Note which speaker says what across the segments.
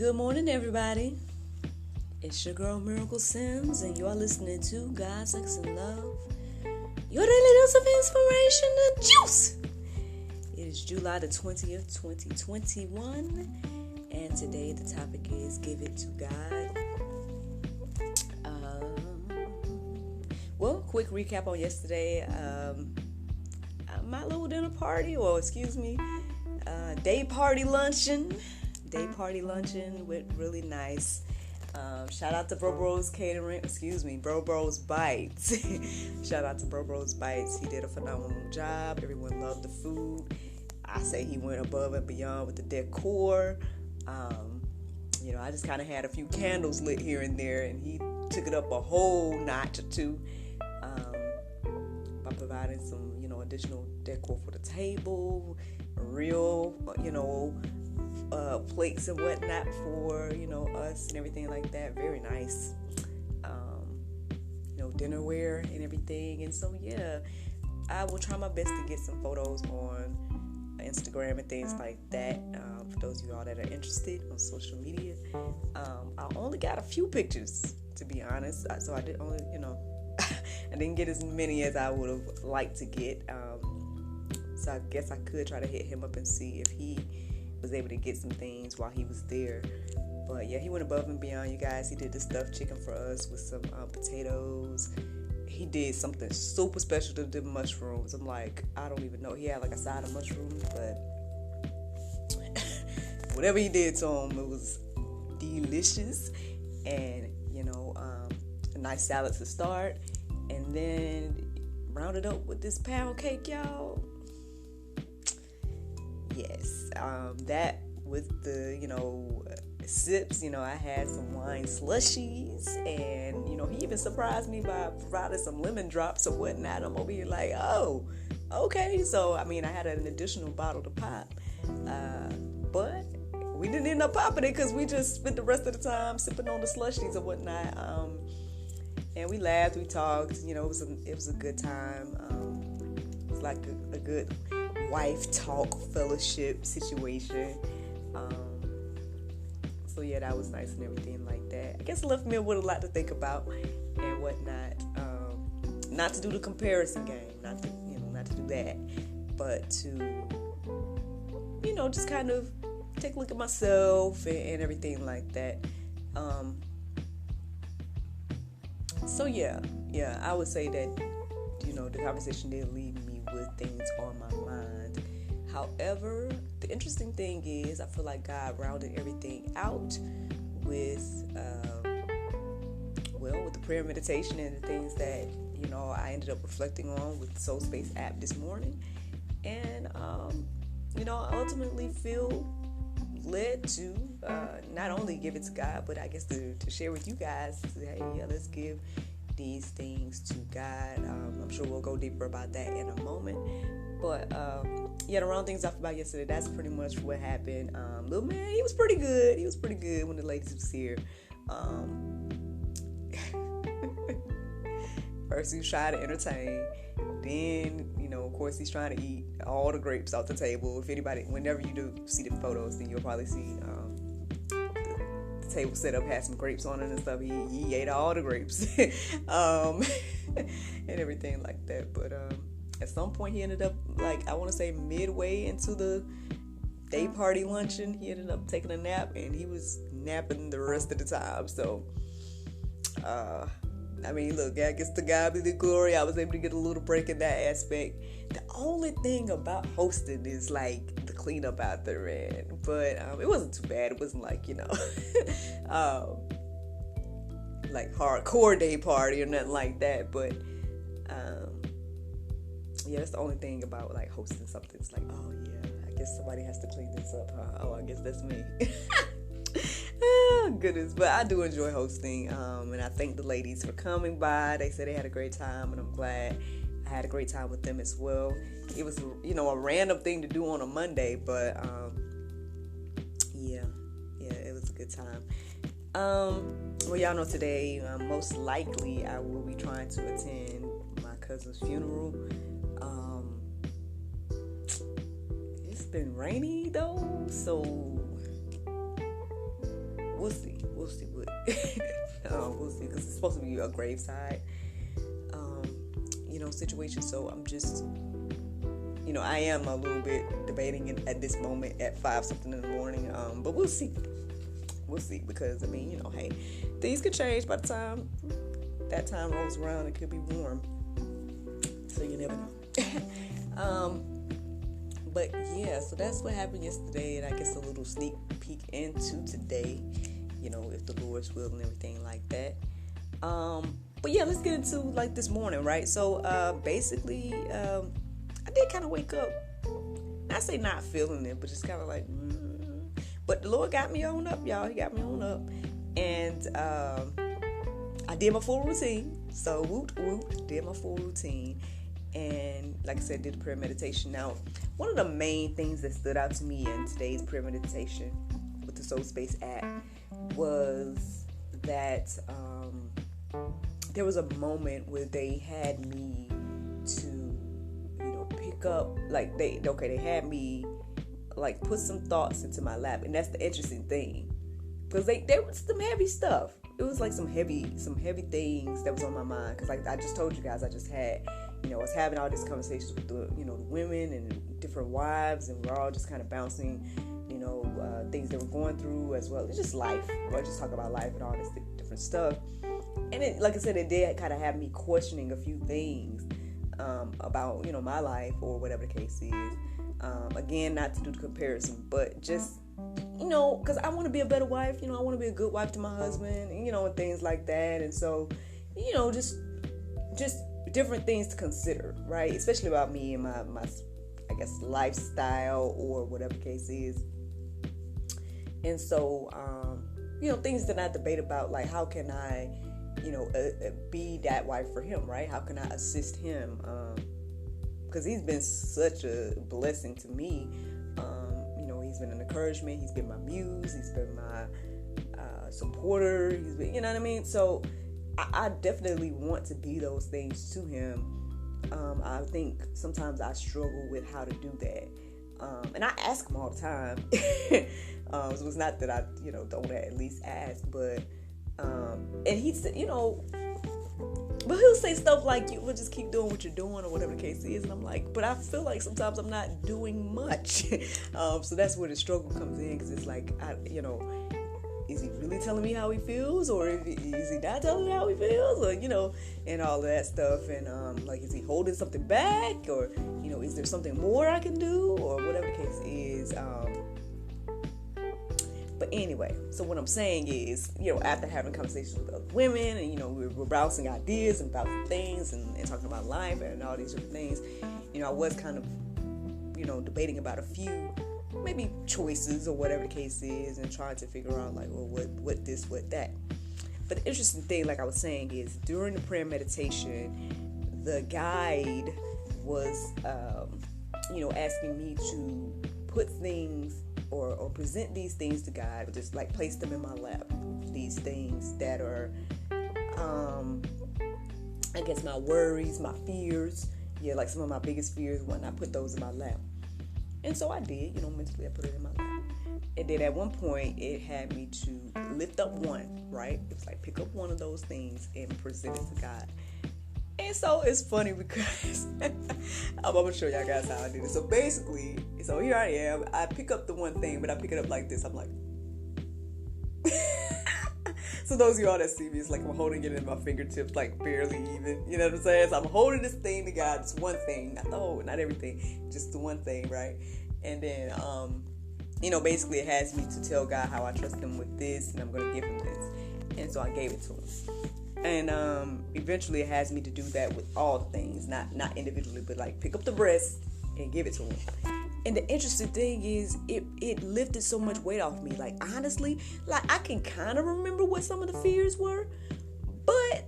Speaker 1: Good morning, everybody. It's your girl Miracle Sims, and you are listening to God, Sex, and Love, your daily dose of inspiration and juice. It is July the 20th, 2021, and today the topic is Give It to God. Quick recap on yesterday. My little dinner party, day party luncheon. Day party luncheon went really nice. Shout out to Bro Bros Bites. Shout out to Bro Bros Bites. He did a phenomenal job. Everyone loved the food. I say he went above and beyond with the decor. I just kind of had a few candles lit here and there, and he took it up a whole notch or two by providing some, additional decor for the table, real, plates and whatnot for, us and everything like that. Very nice. Dinnerware and everything. And so, I will try my best to get some photos on Instagram and things like that. For those of y'all that are interested on social media. I only got a few pictures, to be honest. So I did only, I didn't get as many as I would have liked to get. So I guess I could try to hit him up and see if he was able to get some things while he was there. But he went above and beyond, you guys. He did the stuffed chicken for us with some potatoes. He did something super special to the mushrooms. I'm like, I don't even know. He had like a side of mushrooms, but whatever he did to them, it was delicious. And, a nice salad to start. And then rounded up with this pound cake, y'all. Yes, that with the, sips, I had some wine slushies, and, he even surprised me by providing some lemon drops or whatnot. I'm over here like, oh, okay. So, I had an additional bottle to pop, but we didn't end up popping it because we just spent the rest of the time sipping on the slushies or whatnot, and we laughed, we talked, it was a good time. It was like a good wife talk fellowship situation. So that was nice and everything like that. I guess it left me with a lot to think about and whatnot. Not to do the comparison game, not to do that, but to just kind of take a look at myself and everything like that. So I would say that the conversation did leave me with things on my mind. However, the interesting thing is I feel like God rounded everything out with the prayer meditation and the things that I ended up reflecting on with the Soul Space app this morning, and I ultimately feel led to not only give it to God, but I guess to share with you guys. Hey, let's give these things to God. I'm sure we'll go deeper about that in a moment. But to round things off about yesterday, that's pretty much what happened. Little man, he was pretty good. He was pretty good when the ladies was here. First he was trying to entertain. Then, of course, he's trying to eat all the grapes off the table. Whenever you do see the photos, then you'll probably see the table set up had some grapes on it and stuff. He ate all the grapes and everything like that. But at some point, he ended up, I want to say midway into the day party luncheon, he ended up taking a nap, and he was napping the rest of the time. So, look, I guess to God be the glory. I was able to get a little break in that aspect. The only thing about hosting is the cleanup out there, but it wasn't too bad. It wasn't hardcore day party or nothing like that. But that's the only thing about hosting something. It's I guess somebody has to clean this up, huh? Oh, I guess that's me. Oh, goodness, but I do enjoy hosting, and I thank the ladies for coming by. They said they had a great time, and I'm glad I had a great time with them as well. It was, a random thing to do on a Monday, but it was a good time. Y'all know today, most likely I will be trying to attend my cousin's funeral. It's been rainy though, so we'll see what we'll see, because it's supposed to be a graveside situation. So I'm just, I am a little bit debating it at this moment at 5 something in the morning, but we'll see, because hey, things could change by the time that time rolls around. It could be warm, so you never know. But yeah, so that's what happened yesterday, and I guess a little sneak peek into today, if the Lord's will and everything like that. But yeah, let's get into like this morning, right? So basically, I did kind of wake up. I say not feeling it, but just kind of like, but the Lord got me on up, y'all. He got me on up, and I did my full routine. So woot, did my full routine. And like I said, did the prayer meditation. Now, one of the main things that stood out to me in today's prayer meditation with the Soul Space app was that there was a moment where they had me to, pick up, like they had me like put some thoughts into my lap. And that's the interesting thing, because there was some heavy stuff. It was like some heavy things that was on my mind, because like I just told you guys, I just had, I was having all these conversations with the women and different wives, and we're all just kind of bouncing, things that we're going through, as well. It's just life. We're just talking about life and all this different stuff. And it, like I said, it did kind of have me questioning a few things about, my life, or whatever the case is. Again, not to do the comparison, but just, because I want to be a better wife. I want to be a good wife to my husband, and things like that. And so, just different things to consider, right? Especially about me and my I guess, lifestyle, or whatever the case is. And so, things that I debate about, like how can I, be that wife for him, right? How can I assist him? Because he's been such a blessing to me. He's been an encouragement. He's been my muse. He's been my supporter. He's been, you know what I mean? So I definitely want to be those things to him. I think sometimes I struggle with how to do that. And I ask him all the time. So it's not that I, don't at least ask, but, and he said, but he'll say stuff like, you will just keep doing what you're doing, or whatever the case is. And I'm like, but I feel like sometimes I'm not doing much. So that's where the struggle comes in, because it's like, is he really telling me how he feels, or is he not telling me how he feels, or, and all of that stuff. And, like, is he holding something back, or, is there something more I can do, or whatever the case is. But anyway, so what I'm saying is, after having conversations with other women, and, we're bouncing ideas and bouncing things and talking about life and all these different things, I was kind of, debating about a few maybe choices, or whatever the case is, and trying to figure out, like, well, what this, what that. But the interesting thing, like I was saying, is during the prayer meditation, the guide was, asking me to put things or present these things to God, but just like place them in my lap. These things that are, I guess, my worries, my fears. Yeah, like some of my biggest fears, when I put those in my lap. And so I did, mentally I put it in my lap. And then at one point, it had me to lift up one, right? It was like, pick up one of those things and present it to God. And so it's funny, because I'm going to show y'all guys how I did it. So basically, here I am. I pick up the one thing, but I pick it up like this. I'm like... So those of y'all that see me, it's like I'm holding it in my fingertips, like barely even. You know what I'm saying? So I'm holding this thing to God. It's one thing. Not the whole, not everything. Just the one thing, right? And then, basically it has me to tell God how I trust him with this, and I'm going to give him this. And so I gave it to him. And eventually it has me to do that with all the things, not individually, but like pick up the breast and give it to him. And the interesting thing is, it lifted so much weight off me. Like, honestly, like, I can kind of remember what some of the fears were, but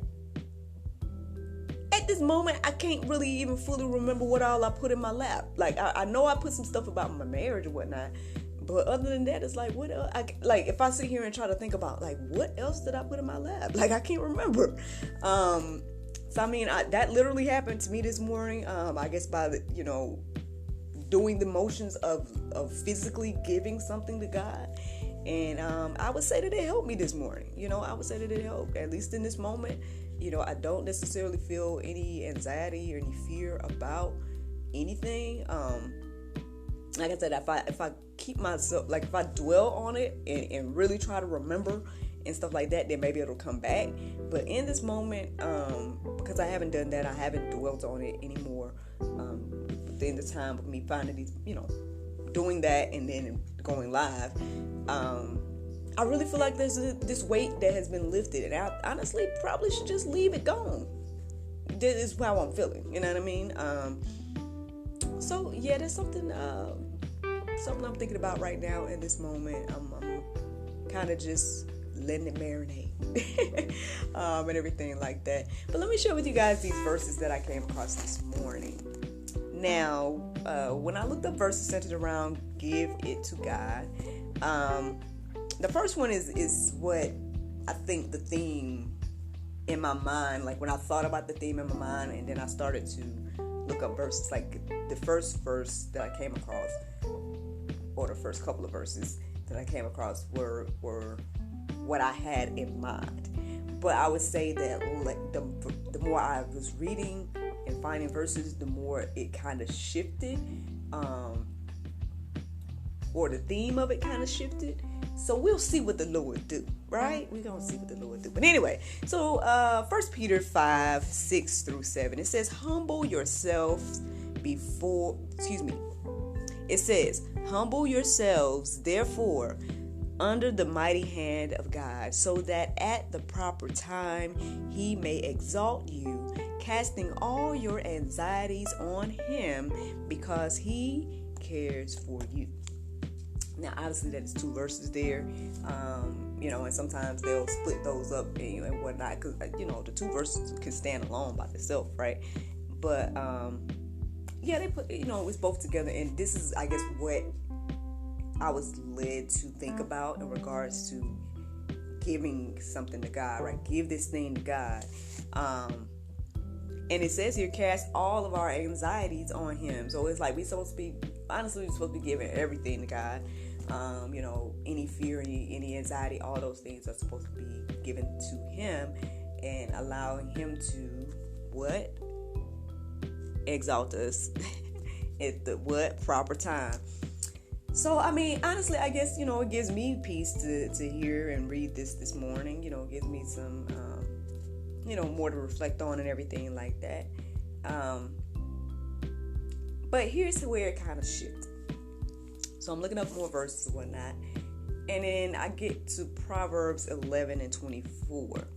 Speaker 1: at this moment, I can't really even fully remember what all I put in my lap. Like, I know I put some stuff about my marriage and whatnot, but other than that, it's like, what else? Like, if I sit here and try to think about, like, what else did I put in my lap? Like, I can't remember. So, I mean, that literally happened to me this morning. I guess by the, doing the motions of physically giving something to God. And I would say that it helped me this morning. I would say that it helped, at least in this moment. I don't necessarily feel any anxiety or any fear about anything. Like I said, if I keep myself, like if I dwell on it and really try to remember and stuff like that, then maybe it'll come back. But in this moment, because I haven't done that, I haven't dwelt on it anymore. Within the time of me finding these, doing that and then going live, I really feel like there's this weight that has been lifted, and I honestly probably should just leave it gone. This is how I'm feeling, you know what I mean? So yeah, that's something I'm thinking about right now in this moment. I'm kind of just letting it marinate and everything like that. But let me share with you guys these verses that I came across this morning. Now, when I looked up verses centered around give it to God, the first one is what I think the theme in my mind, like when I thought about the theme in my mind, and then I started to look up verses, like the first verse that I came across, or the first couple of verses that I came across were what I had in mind. But I would say that the more I was reading and finding verses, the more it kind of shifted, or the theme of it kind of shifted. So we'll see what the Lord do, right? We're going to see what the Lord do. But anyway, so 1 Peter 5, 6 through 7, it says, humble yourselves It says, humble yourselves, therefore, under the mighty hand of God, so that at the proper time he may exalt you, casting all your anxieties on him, because he cares for you. Now, obviously, that is two verses there, and sometimes they'll split those up and whatnot, because, the two verses can stand alone by themselves, right? But, they put, it's both together, and this is, I guess, what I was led to think about in regards to giving something to God, right? Give this thing to God. And it says here, cast all of our anxieties on him. So it's like we're supposed to be giving everything to God. Any fear, any anxiety, all those things are supposed to be given to him, and allowing him to what? Exalt us at the proper time. So, I mean, honestly, I guess, it gives me peace to hear and read this morning. It gives me some, more to reflect on and everything like that. But here's where it kind of shifts. So I'm looking up more verses and whatnot. And then I get to Proverbs 11 and 24.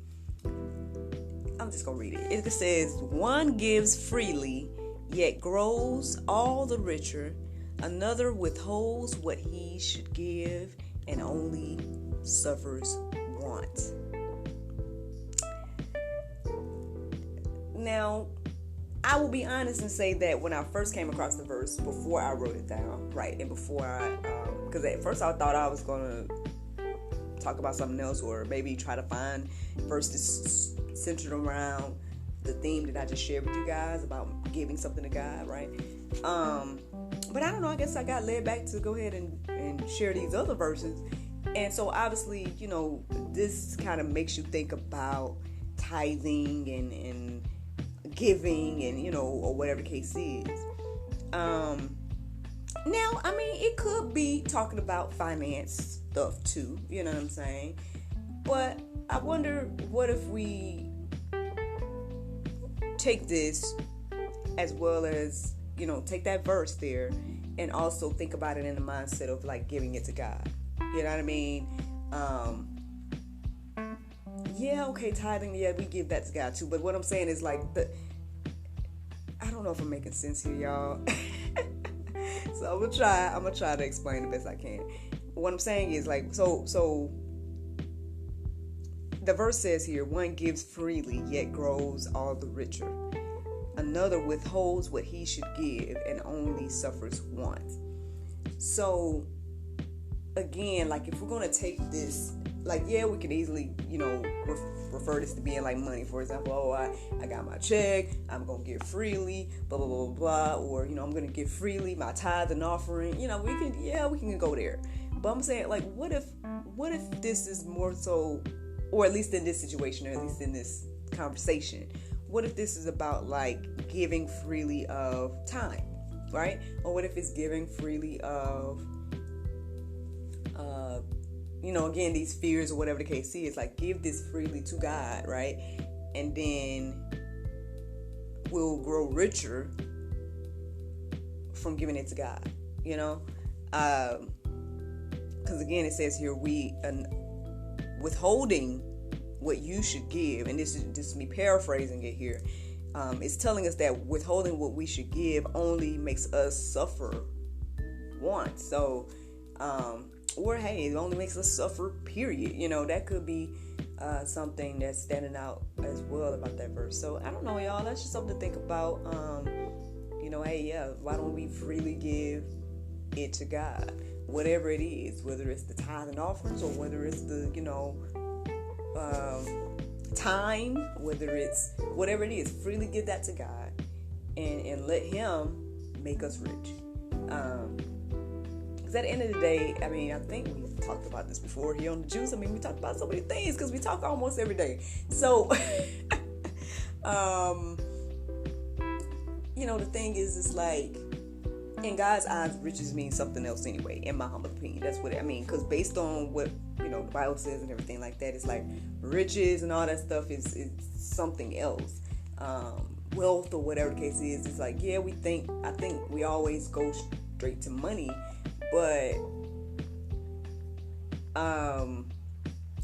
Speaker 1: I'm just going to read it. It says, one gives freely, yet grows all the richer. Another withholds what he should give and only suffers want. Now, I will be honest and say that when I first came across the verse, before I wrote it down, right, and before because at first I thought I was going to talk about something else, or maybe try to find verses centered around the theme that I just shared with you guys about giving something to God, right? But I don't know, I guess I got led back to go ahead and share these other verses. And so obviously, this kind of makes you think about tithing and giving and, or whatever the case is. Now, I mean, it could be talking about finance stuff too, you know what I'm saying? But I wonder, what if we take this as well as, take that verse there and also think about it in the mindset of like giving it to God. You know what I mean? Tithing, we give that to God too. But what I'm saying is like I don't know if I'm making sense here, y'all. So I'm gonna try to explain the best I can. What I'm saying is like, so the verse says here, one gives freely, yet grows all the richer. Another withholds what he should give and only suffers want. So again, like if we're going to take this, like, we can easily, refer this to being like money. For example, I got my check, I'm going to give freely, blah, blah, blah, blah, or, I'm going to give freely my tithe and offering. We can go there. But I'm saying, like, what if this is more so, or at least in this situation, or at least in this conversation, what if this is about like giving freely of time, right? Or what if it's giving freely of, again, these fears or whatever the case is, like give this freely to God, right? And then we'll grow richer from giving it to God, because again, it says here, withholding what you should give, and this is me paraphrasing it here. It's telling us that withholding what we should give only makes us suffer once. So, or hey, it only makes us suffer, period. That could be something that's standing out as well about that verse. So I don't know, y'all. That's just something to think about. Hey, yeah, why don't we freely give it to God? Whatever it is, whether it's the tithe and offerings, or whether it's the, time, whether it's whatever it is, freely give that to God and let Him make us rich. Because at the end of the day, I mean, I think we talked about this before here on the Juice. I mean, we talked about so many things because we talk almost every day. So, the thing is, it's like, in God's eyes, riches means something else anyway, in my humble opinion. That's what I mean. Because based on what, the Bible says and everything like that, it's like riches and all that stuff is something else. Wealth or whatever the case is, it's like, yeah, I think we always go straight to money, but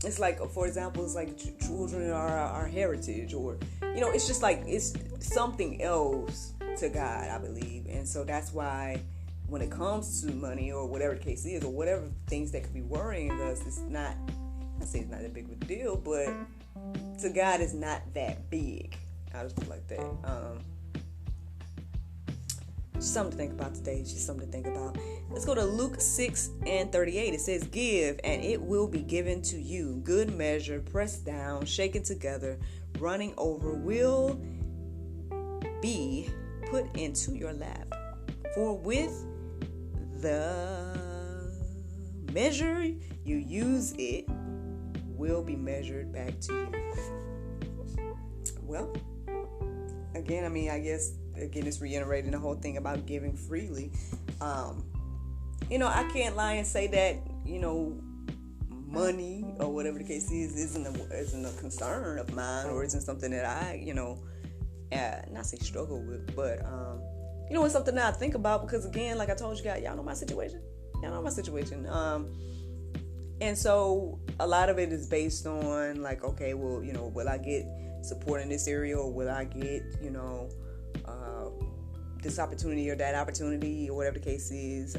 Speaker 1: it's like, for example, it's like children are our heritage, or, it's just like, it's something else to God, I believe. And so that's why when it comes to money or whatever the case is, or whatever things that could be worrying us, I say it's not that big of a deal, but to God it's not that big. I'll just put it like that. Just something to think about today. Just something to think about. Let's go to Luke 6:38. It says, "Give, and it will be given to you. Good measure, pressed down, shaken together, running over, will be put into your lap. For with the measure you use, it will be measured back to you." Well, again, I mean, I guess, it's reiterating the whole thing about giving freely. I can't lie and say that, money or whatever the case is isn't a concern of mine, or isn't something that I, not say struggle with, but, it's something that I think about, because again, like I told you guys, y'all know my situation. And so a lot of it is based on like, okay, well, will I get support in this area, or will I get, this opportunity or that opportunity, or whatever the case is.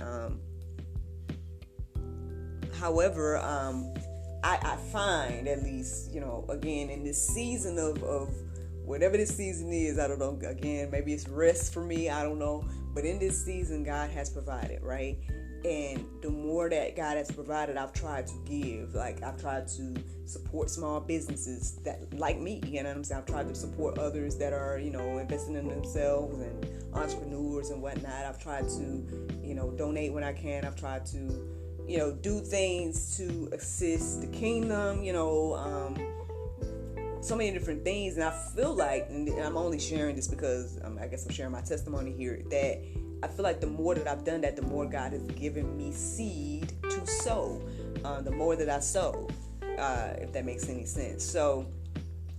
Speaker 1: However, I find, at least, again, in this season of whatever this season is, I don't know, again, maybe it's rest for me, I don't know, but in this season, God has provided, right? And the more that God has provided, I've tried to give. Like, I've tried to support small businesses that, like me, you know what I'm saying? I've tried to support others that are, investing in themselves, and entrepreneurs and whatnot. I've tried to, donate when I can. I've tried to, do things to assist the kingdom, so many different things. And I feel like, and I'm only sharing this because I guess I'm sharing my testimony here, that I feel like the more that I've done that, the more God has given me seed to sow. The more that I sow, if that makes any sense. So,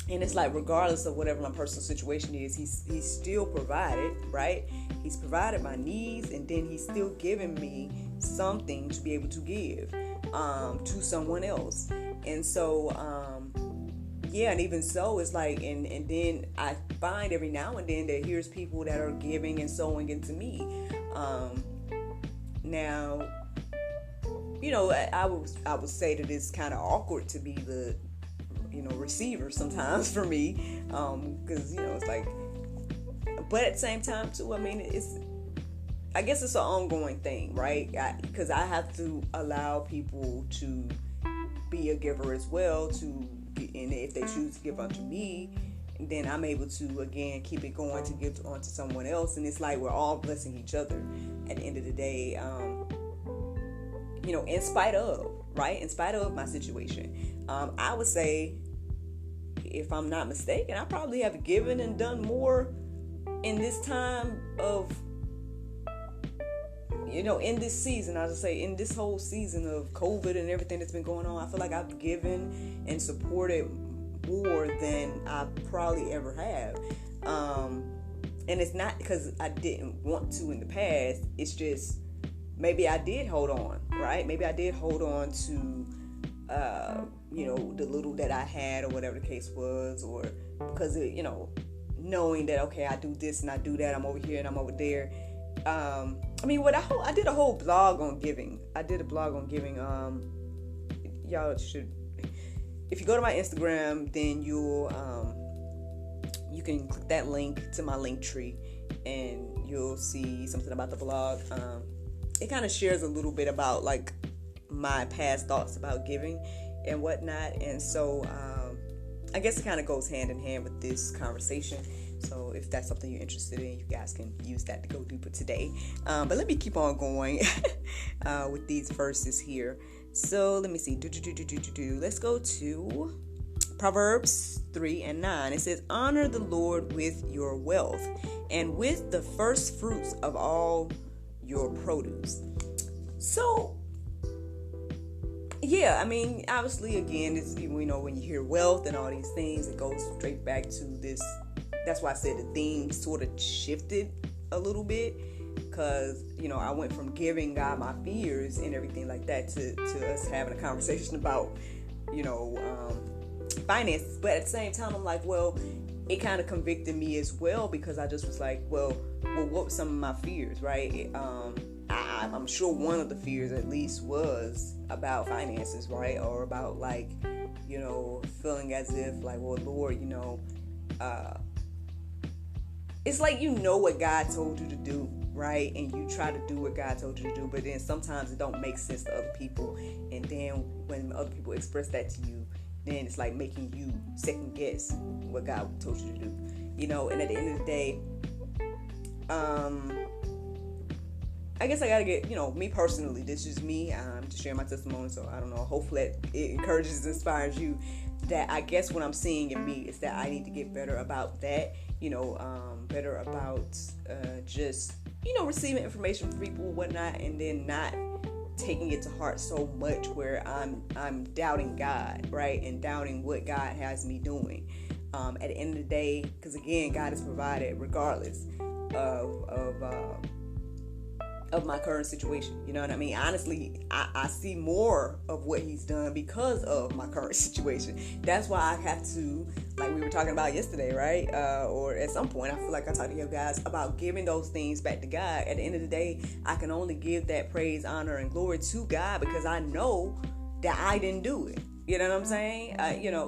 Speaker 1: and it's like, regardless of whatever my personal situation is, he's still provided, right? He's provided my needs, and then he's still giving me something to be able to give to someone else. And so, yeah, and even so, it's like, and then I find every now and then that here's people that are giving and sowing into me. Now, I would say that it's kind of awkward to be the, receiver sometimes for me, because, it's like, but at the same time too, I mean, I guess it's an ongoing thing, right? Because I have to allow people to be a giver as well, and if they choose to give unto me, then I'm able to, again, keep it going to give onto someone else. And it's like we're all blessing each other at the end of the day. in spite of, right? In spite of my situation. I would say, if I'm not mistaken, I probably have given and done more in this time of, in this season. I would say in this whole season of COVID and everything that's been going on, I feel like I've given and supported more than I probably ever have. And it's not because I didn't want to in the past. It's just maybe I did hold on, right? Maybe I did hold on to, the little that I had or whatever the case was, or because of, knowing that, okay, I do this and I do that. I'm over here and I'm over there. I did a whole blog on giving. I did a blog on giving. Y'all should, if you go to my Instagram, then you can click that link to my link tree and you'll see something about the blog. It kind of shares a little bit about like my past thoughts about giving and whatnot. And so I guess it kind of goes hand in hand with this conversation. So if that's something you're interested in, you guys can use that to go deeper today. But let me keep on going with these verses here. So let me see. Let's go to Proverbs 3:9. It says, honor the Lord with your wealth and with the first fruits of all your produce. So, yeah, obviously, again, it's, when you hear wealth and all these things, it goes straight back to this. That's why I said the theme sort of shifted a little bit, because, I went from giving God my fears and everything like that to us having a conversation about, finances. But at the same time, I'm like, well, it kind of convicted me as well, because I just was like, well, what were some of my fears, right? I'm sure one of the fears at least was about finances, right? Or about like, feeling as if like, well, Lord, it's like, what God told you to do, right? And you try to do what God told you to do, but then sometimes it don't make sense to other people. And then when other people express that to you, then it's like making you second guess what God told you to do, and at the end of the day, I guess I gotta get, me personally, this is me, I'm just sharing my testimony, so I don't know, hopefully it encourages and inspires you, that I guess what I'm seeing in me is that I need to get better about that, better about just, receiving information from people and whatnot, and then not taking it to heart so much where I'm doubting God, right, and doubting what God has me doing. At the end of the day, because again, God has provided regardless of my current situation. You know what I mean? Honestly, I see more of what He's done because of my current situation. That's why I have to, like we were talking about yesterday, right? Or at some point, I feel like I talked to you guys about giving those things back to God. At the end of the day, I can only give that praise, honor, and glory to God because I know that I didn't do it. You know what I'm saying?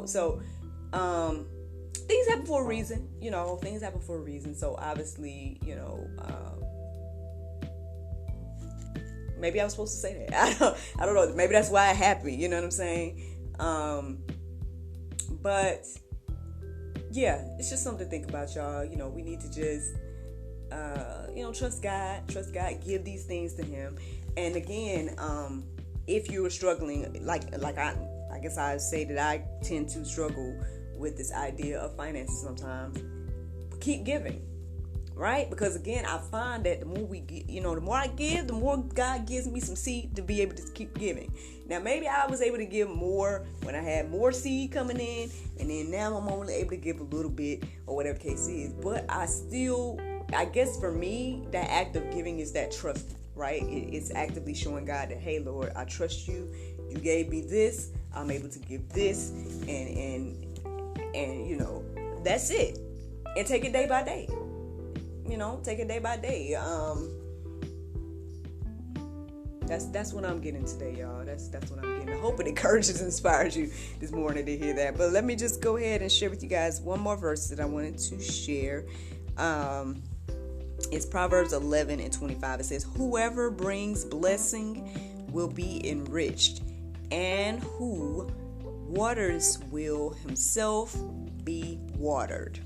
Speaker 1: So things happen for a reason. Things happen for a reason. So obviously, maybe I was supposed to say that. I don't know. Maybe that's why it happened. You know what I'm saying? But yeah, it's just something to think about, y'all. We need to just, trust God, give these things to Him. And again, if you are struggling, like I guess I say that I tend to struggle with this idea of finances sometimes, keep giving. Right? Because again, I find that the more we get, the more I give, the more God gives me some seed to be able to keep giving. Now, maybe I was able to give more when I had more seed coming in, and then now I'm only able to give a little bit or whatever the case is. But I guess for me, that act of giving is that trust, right? It's actively showing God that, hey, Lord, I trust you. You gave me this. I'm able to give this, and that's it. And take it day by day. Take it day by day. That's what I'm getting today, y'all. That's what I'm getting. I hope it encourages and inspires you this morning to hear that. But let me just go ahead and share with you guys one more verse that I wanted to share. It's Proverbs 11:25. It says, whoever brings blessing will be enriched, and who waters will himself be watered.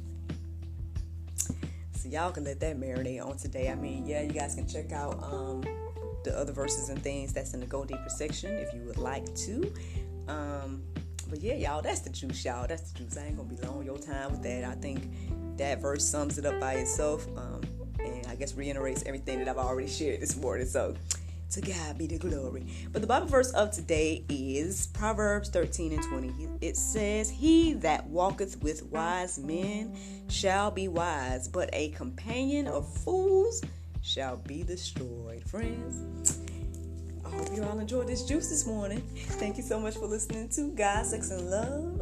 Speaker 1: So y'all can let that marinate on today. You guys can check out the other verses and things that's in the Go Deeper section if you would like to. But yeah, y'all, that's the juice, y'all. That's the juice. I ain't gonna be long your time with that. I think that verse sums it up by itself, and I guess reiterates everything that I've already shared this morning. So, to God be the glory. But the Bible verse of today is Proverbs 13:20. It says, "He that walketh with wise men shall be wise, but a companion of fools shall be destroyed." Friends, I hope you all enjoyed this juice this morning. Thank you so much for listening to God, Sex, and Love,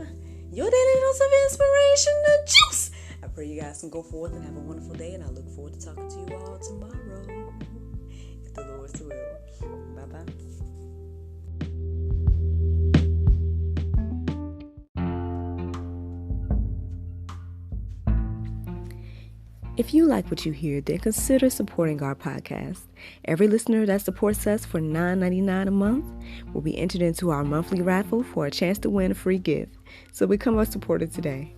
Speaker 1: your daily dose of inspiration, the juice. I pray you guys can go forth and have a wonderful day, and I look forward to talking to you all tomorrow, if the Lord's will. Bye-bye. If you like what you hear, then consider supporting our podcast. Every listener that supports us for $9.99 a month will be entered into our monthly raffle for a chance to win a free gift. So become a supporter today.